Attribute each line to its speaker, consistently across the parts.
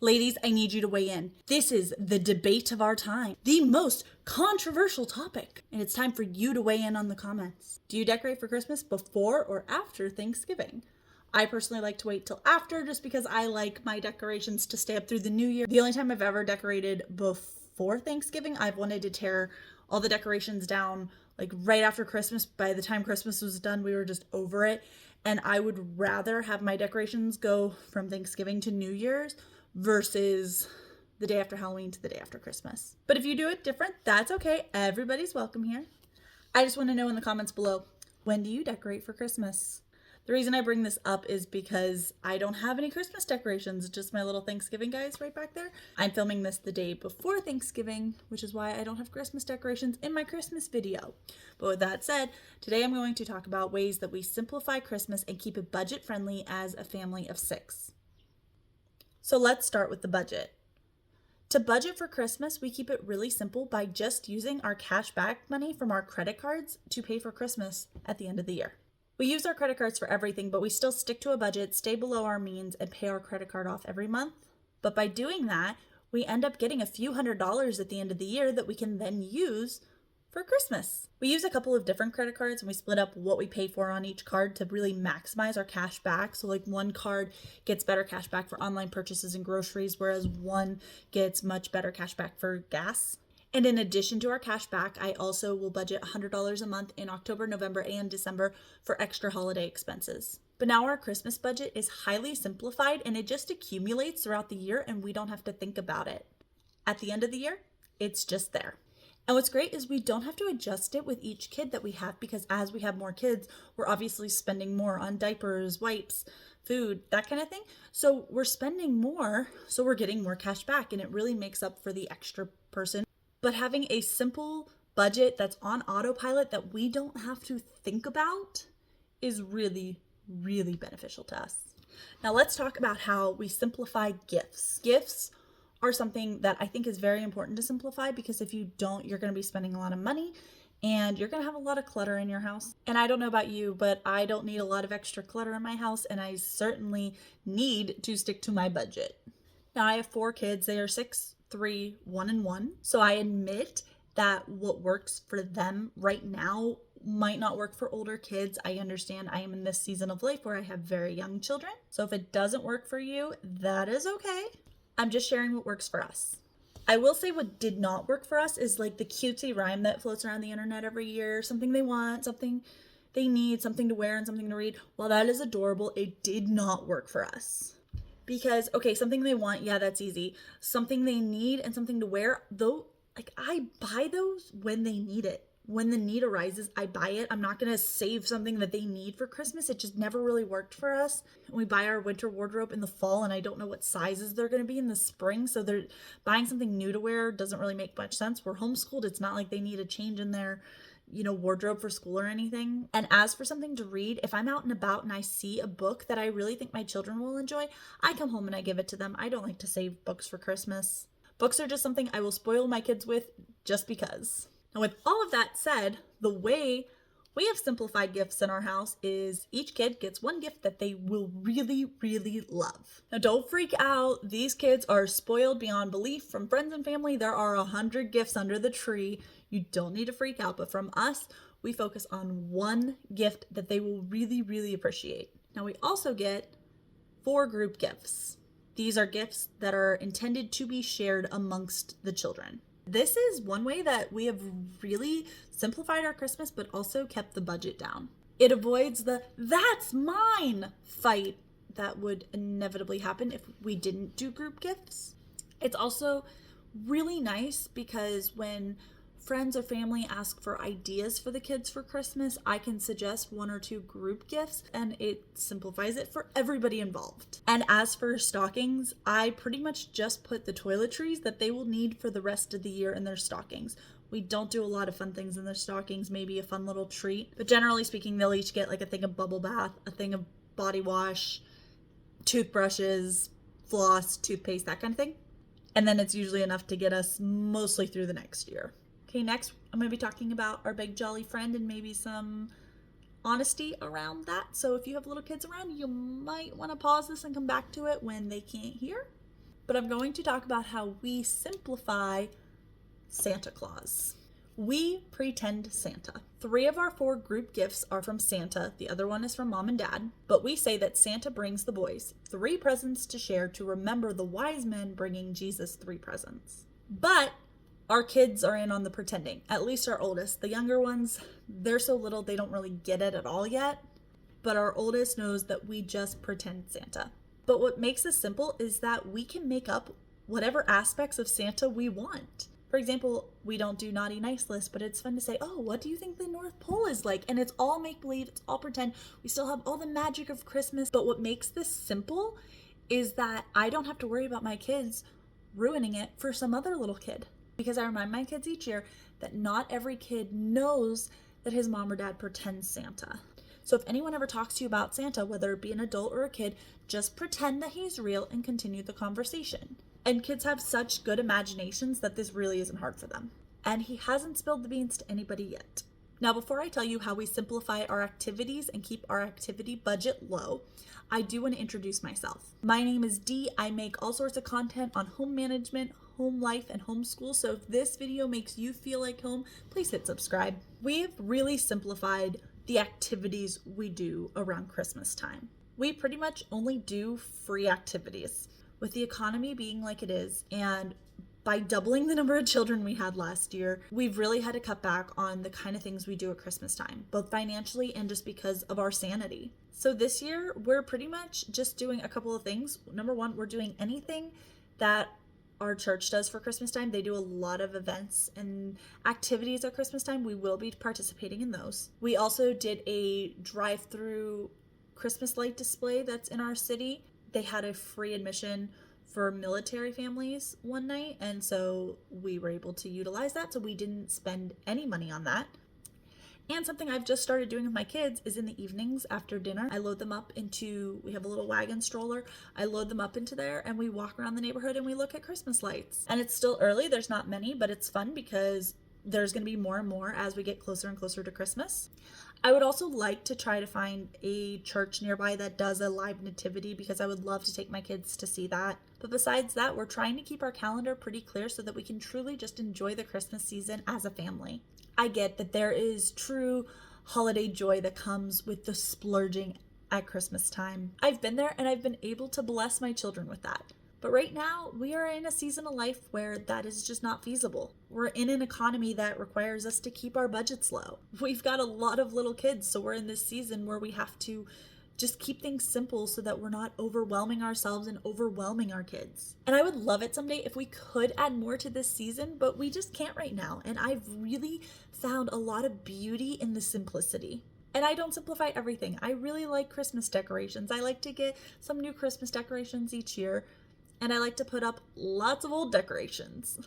Speaker 1: Ladies, I need you to weigh in. This is the debate of our time, the most controversial topic, and it's time for you to weigh in on the comments. Do you decorate for Christmas before or after Thanksgiving? I personally like to wait till after just because I like my decorations to stay up through the new year. The only time I've ever decorated before Thanksgiving, I've wanted to tear all the decorations down like right after Christmas. By the time Christmas was done, we were just over it. And I would rather have my decorations go from Thanksgiving to New Year's versus the day after Halloween to the day after Christmas. But if you do it different, that's okay. Everybody's welcome here. I just want to know in the comments below, when do you decorate for Christmas? The reason I bring this up is because I don't have any Christmas decorations, just my little Thanksgiving guys right back there. I'm filming this the day before Thanksgiving, which is why I don't have Christmas decorations in my Christmas video. But with that said, today I'm going to talk about ways that we simplify Christmas and keep it budget friendly as a family of 6. So let's start with the budget. To budget for Christmas, we keep it really simple by just using our cash back money from our credit cards to pay for Christmas at the end of the year. We use our credit cards for everything, but we still stick to a budget, stay below our means, and pay our credit card off every month. But by doing that, we end up getting a few $100s at the end of the year that we can then use for Christmas. We use a couple of different credit cards and we split up what we pay for on each card to really maximize our cash back. So like one card gets better cash back for online purchases and groceries, whereas one gets much better cash back for gas. And in addition to our cash back, I also will budget $100 a month in October, November, and December for extra holiday expenses. But now our Christmas budget is highly simplified and it just accumulates throughout the year and we don't have to think about it. At the end of the year, it's just there. And what's great is we don't have to adjust it with each kid that we have because as we have more kids, we're obviously spending more on diapers, wipes, food, that kind of thing. So we're spending more, so we're getting more cash back and it really makes up for the extra person. But having a simple budget that's on autopilot that we don't have to think about is really, really beneficial to us. Now let's talk about how we simplify gifts. Gifts are something that I think is very important to simplify because if you don't, you're going to be spending a lot of money and you're going to have a lot of clutter in your house. And I don't know about you, but I don't need a lot of extra clutter in my house and I certainly need to stick to my budget. Now I have 4 kids. They are 6, 3, 1, and 1. So I admit that what works for them right now might not work for older kids. I understand I am in this season of life where I have very young children. So if it doesn't work for you, that is okay. I'm just sharing what works for us. I will say what did not work for us is like the cutesy rhyme that floats around the internet every year. Something they want, something they need, something to wear, and something to read. While that is adorable, it did not work for us. Because, okay, something they want, yeah, that's easy. Something they need and something to wear, though, like I buy those when they need it. When the need arises, I buy it. I'm not going to save something that they need for Christmas. It just never really worked for us. We buy our winter wardrobe in the fall and I don't know what sizes they're going to be in the spring. So they're buying something new to wear doesn't really make much sense. We're homeschooled. It's not like they need a change in their, wardrobe for school or anything. And as for something to read, if I'm out and about and I see a book that I really think my children will enjoy, I come home and I give it to them. I don't like to save books for Christmas. Books are just something I will spoil my kids with just because. Now, with all of that said, the way we have simplified gifts in our house is each kid gets one gift that they will really, really love. Now, don't freak out. These kids are spoiled beyond belief from friends and family. There are 100 gifts under the tree. You don't need to freak out. But from us, we focus on one gift that they will really, really appreciate. Now, we also get 4 group gifts. These are gifts that are intended to be shared amongst the children. This is one way that we have really simplified our Christmas, but also kept the budget down. It avoids the "that's mine" fight that would inevitably happen if we didn't do group gifts. It's also really nice because when friends or family ask for ideas for the kids for Christmas, I can suggest 1 or 2 group gifts and it simplifies it for everybody involved. And as for stockings, I pretty much just put the toiletries that they will need for the rest of the year in their stockings. We don't do a lot of fun things in their stockings, maybe a fun little treat, but generally speaking, they'll each get like a thing of bubble bath, a thing of body wash, toothbrushes, floss, toothpaste, that kind of thing. And then it's usually enough to get us mostly through the next year. Okay, next I'm going to be talking about our big jolly friend and maybe some honesty around that. So if you have little kids around, you might want to pause this and come back to it when they can't hear. but I'm going to talk about how we simplify Santa Claus. We pretend Santa. 3 of our 4 group gifts are from Santa. The other one is from Mom and Dad. But we say that Santa brings the boys 3 presents to share to remember the wise men bringing Jesus 3 presents. But our kids are in on the pretending, at least our oldest. The younger ones, they're so little they don't really get it at all yet. But our oldest knows that we just pretend Santa. But what makes this simple is that we can make up whatever aspects of Santa we want. For example, we don't do naughty nice list, but it's fun to say, oh, what do you think the North Pole is like? And it's all make-believe, it's all pretend. We still have all the magic of Christmas. But what makes this simple is that I don't have to worry about my kids ruining it for some other little kid. Because I remind my kids each year that not every kid knows that his mom or dad pretends Santa. So if anyone ever talks to you about Santa, whether it be an adult or a kid, just pretend that he's real and continue the conversation. And kids have such good imaginations that this really isn't hard for them. And he hasn't spilled the beans to anybody yet. Now, before I tell you how we simplify our activities and keep our activity budget low, I do want to introduce myself. My name is Dee. I make all sorts of content on home management, home life, and homeschool. So if this video makes you feel like home, please hit subscribe. We've really simplified the activities we do around Christmas time. We pretty much only do free activities. With the economy being like it is, and by doubling the number of children we had last year, we've really had to cut back on the kind of things we do at Christmas time, both financially and just because of our sanity. So this year, we're pretty much just doing a couple of things. Number one, we're doing anything that our church does for Christmas time. They do a lot of events and activities at Christmas time. We will be participating in those. We also did a drive-through Christmas light display that's in our city. They had a free admission for military families one night, and so we were able to utilize that, so we didn't spend any money on that. And something I've just started doing with my kids is in the evenings after dinner, I load them up into, we have a little wagon stroller, I load them up into there and we walk around the neighborhood and we look at Christmas lights. And it's still early, there's not many, but it's fun because there's going to be more and more as we get closer and closer to Christmas. I would also like to try to find a church nearby that does a live nativity because I would love to take my kids to see that. But besides that, we're trying to keep our calendar pretty clear so that we can truly just enjoy the Christmas season as a family. I get that there is true holiday joy that comes with the splurging at Christmas time. I've been there and I've been able to bless my children with that. But right now, we are in a season of life where that is just not feasible. We're in an economy that requires us to keep our budgets low. We've got a lot of little kids, so we're in this season where we have to just keep things simple so that we're not overwhelming ourselves and overwhelming our kids. And I would love it someday if we could add more to this season, but we just can't right now. And I've really found a lot of beauty in the simplicity. And I don't simplify everything. I really like Christmas decorations. I like to get some new Christmas decorations each year. And I like to put up lots of old decorations.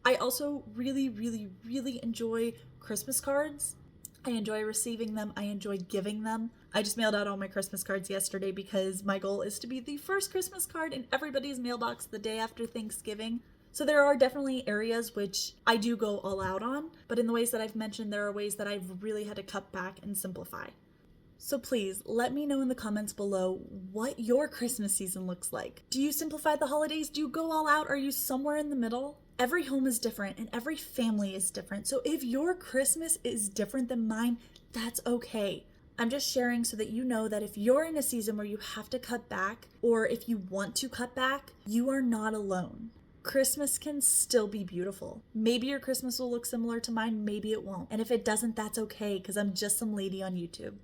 Speaker 1: I also really, really, really enjoy Christmas cards. I enjoy receiving them. I enjoy giving them. I just mailed out all my Christmas cards yesterday because my goal is to be the first Christmas card in everybody's mailbox the day after Thanksgiving. So there are definitely areas which I do go all out on, but in the ways that I've mentioned, there are ways that I've really had to cut back and simplify. So please let me know in the comments below what your Christmas season looks like. Do you simplify the holidays? Do you go all out? Are you somewhere in the middle? Every home is different and every family is different. So if your Christmas is different than mine, that's okay. I'm just sharing so that you know that if you're in a season where you have to cut back, or if you want to cut back, you are not alone. Christmas can still be beautiful. Maybe your Christmas will look similar to mine, maybe it won't. And if it doesn't, that's okay, because I'm just some lady on YouTube.